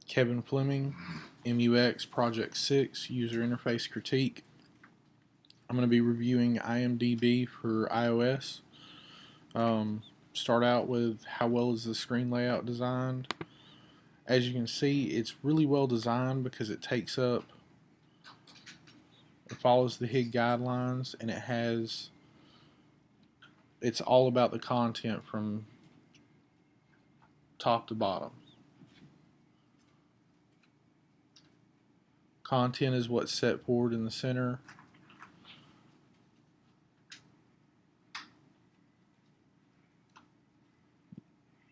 Kevin Fleming, MUX Project 6 User Interface Critique. I'm going to be reviewing IMDB for iOS. Start out with how well is the screen layout designed. As you can see, it's really well designed because it follows the HIG guidelines, and it's all about the content from top to bottom. Content is what's set forward in the center.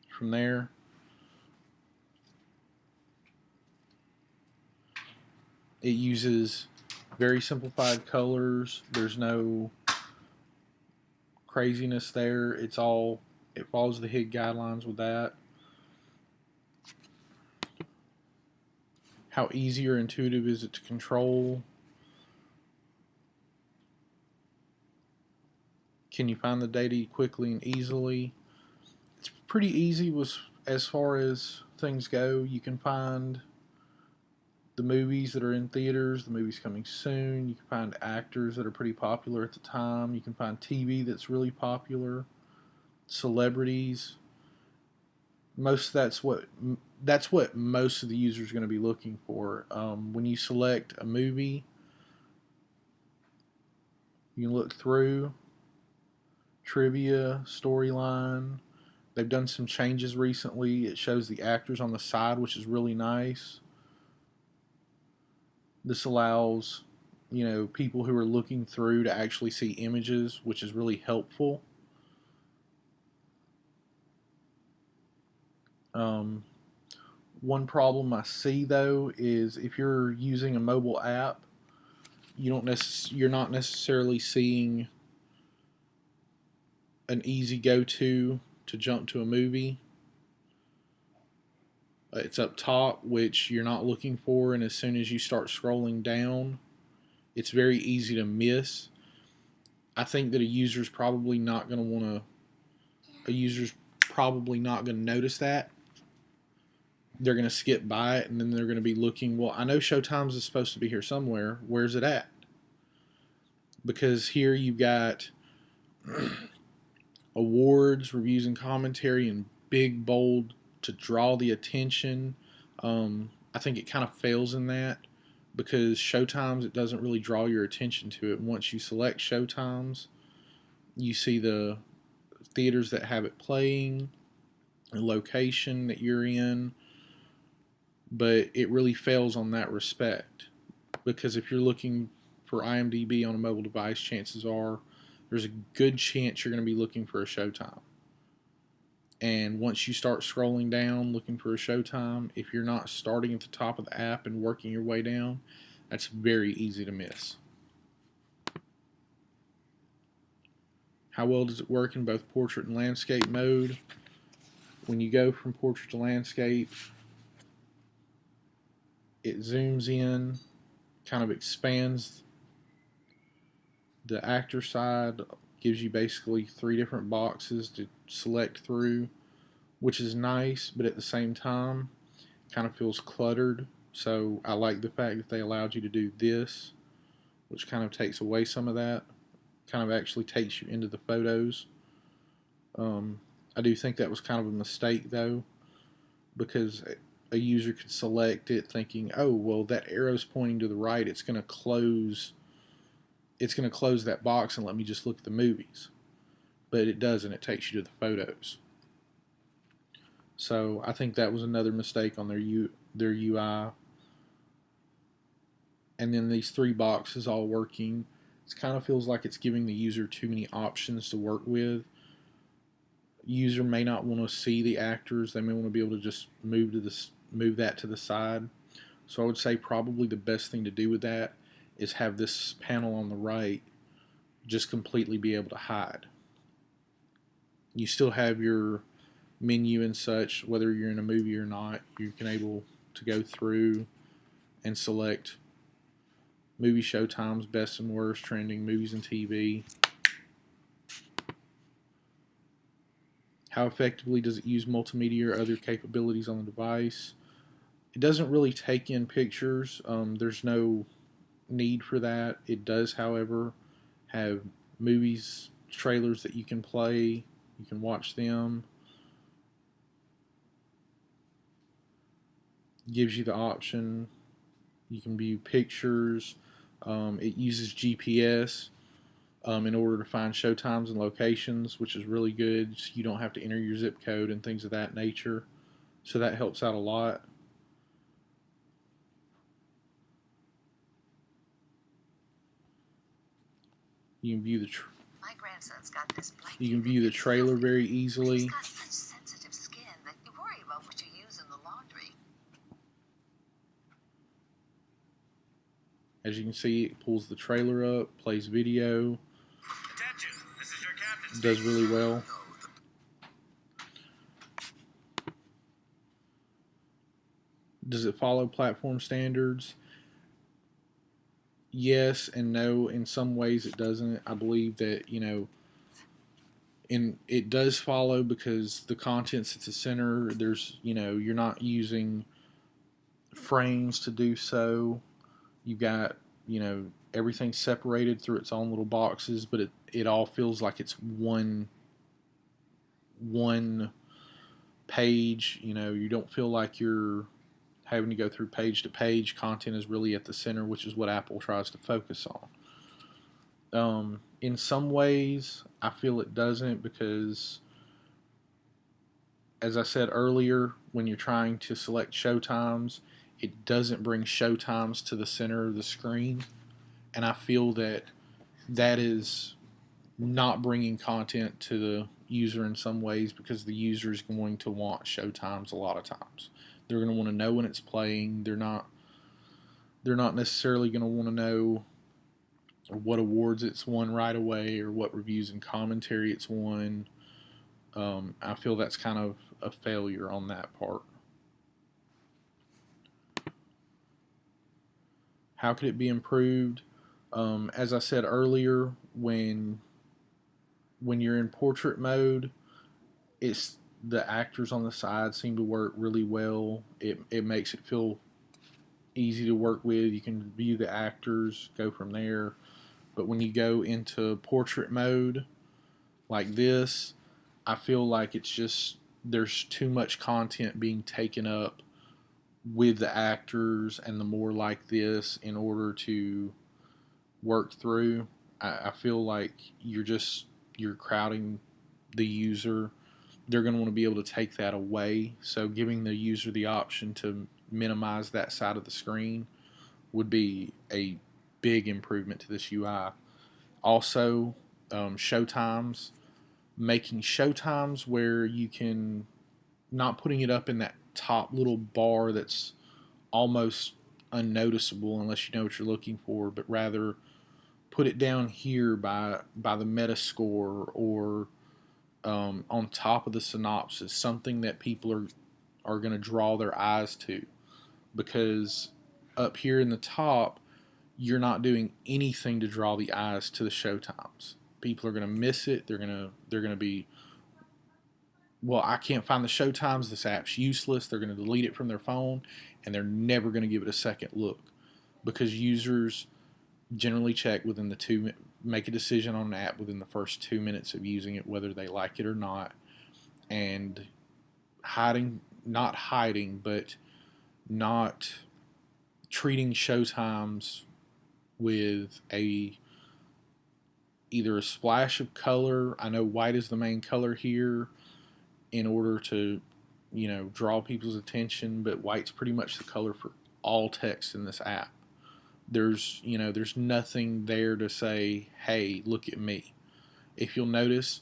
From there, it uses very simplified colors. There's no craziness there. It follows the HIG guidelines with that. How easy or intuitive is it to control? Can you find the data quickly and easily? It's pretty easy as far as things go. You can find the movies that are in theaters, the movies coming soon. You can find actors that are pretty popular at the time. You can find TV that's really popular, celebrities. That's what most of the users are going to be looking for. When you select a movie, you can look through trivia, storyline. They've done some changes recently. It shows the actors on the side, which is really nice. This allows, people who are looking through to actually see images, which is really helpful. One problem I see though is if you're using a mobile app, you're not necessarily seeing an easy go-to jump to a movie. It's up top, which you're not looking for, and as soon as you start scrolling down, it's very easy to miss. I think that a user's probably not going to notice that. They're going to skip by it, and then they're going to be looking, well, I know Showtime's is supposed to be here somewhere. Where's it at? Because here you've got awards, reviews, and commentary in big, bold to draw the attention. I think it kind of fails in that because Showtime's, it doesn't really draw your attention to it. Once you select Showtime's, you see the theaters that have it playing, the location that you're in, but it really fails on that respect because if you're looking for IMDb on a mobile device, chances are there's a good chance you're going to be looking for a Showtime. And once you start scrolling down looking for a Showtime, if you're not starting at the top of the app and working your way down, that's very easy to miss. How well does it work in both portrait and landscape mode? When you go from portrait to landscape, it zooms in, kind of expands the actor side, gives you basically 3 different boxes to select through, which is nice, but at the same time kind of feels cluttered. So I like the fact that they allowed you to do this, which kind of takes away some of that, kind of actually takes you into the photos. I do think that was kind of a mistake though, because a user could select it thinking, oh, well, that arrow's pointing to the right, it's going to close that box and let me just look at the movies. But it doesn't. It takes you to the photos. So I think that was another mistake on their UI. And then these 3 boxes all working, it kind of feels like it's giving the user too many options to work with. User may not want to see the actors. They may want to be able to just move that to the side. So I would say probably the best thing to do with that is have this panel on the right just completely be able to hide. You still have your menu and such, whether you're in a movie or not. You can able to go through and select movie showtimes, best and worst, trending, movies and TV. How effectively does it use multimedia or other capabilities on the device? It doesn't really take in pictures. There's no need for that. It does, however, have movies, trailers that you can play. You can watch them. Gives you the option. You can view pictures. It uses GPS in order to find showtimes and locations, which is really good. So you don't have to enter your zip code and things of that nature. So that helps out a lot. You can view the My grandson's got this blanket. you can view the trailer very easily. He's got such sensitive skin that you worry about what you use in the laundry. As you can see, it pulls the trailer up, plays video. Attention, this is your captain. Does really well. Does it follow platform standards? Yes and no. In some ways it doesn't. I believe that, it does follow because the content's at the center. There's, you're not using frames to do so. You've got, everything separated through its own little boxes, but it all feels like it's one page. You don't feel like you're having to go through page to page. Content is really at the center, which is what Apple tries to focus on. In some ways, I feel it doesn't because, as I said earlier, when you're trying to select showtimes, it doesn't bring showtimes to the center of the screen. And I feel that is not bringing content to the user in some ways because the user is going to want showtimes a lot of times. They're going to want to know when it's playing. They're not necessarily going to want to know what awards it's won right away or what reviews and commentary it's won. I feel that's kind of a failure on that part. How could it be improved? As I said earlier, when you're in portrait mode, the actors on the side seem to work really well. It makes it feel easy to work with. You can view the actors, go from there. But when you go into portrait mode like this, I feel like there's too much content being taken up with the actors and the more like this in order to work through. I feel like you're crowding the user. They're going to want to be able to take that away. So giving the user the option to minimize that side of the screen would be a big improvement to this UI. Also, showtimes. Making showtimes where you can, not putting it up in that top little bar that's almost unnoticeable unless you know what you're looking for, but rather put it down here by the Metascore or on top of the synopsis, something that people are going to draw their eyes to, because up here in the top you're not doing anything to draw the eyes to the showtimes. People are going to miss it. They're going to be, well, I can't find the showtimes. This app's useless. They're going to delete it from their phone, and they're never going to give it a second look, because users generally check make a decision on an app within the first 2 minutes of using it, whether they like it or not. And not treating showtimes with either a splash of color. I know white is the main color here in order to, draw people's attention, but white's pretty much the color for all text in this app. There's nothing there to say, hey, look at me. If you'll notice,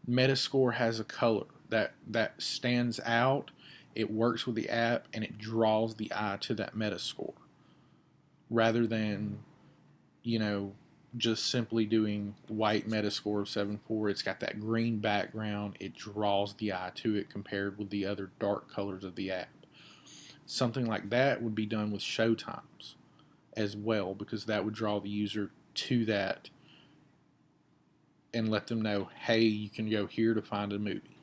Metascore has a color that stands out. It works with the app and it draws the eye to that Metascore, rather than, just simply doing white Metascore of 7.4. It's got that green background. It draws the eye to it compared with the other dark colors of the app. Something like that would be done with showtimes as well, because that would draw the user to that and let them know, hey, you can go here to find a movie.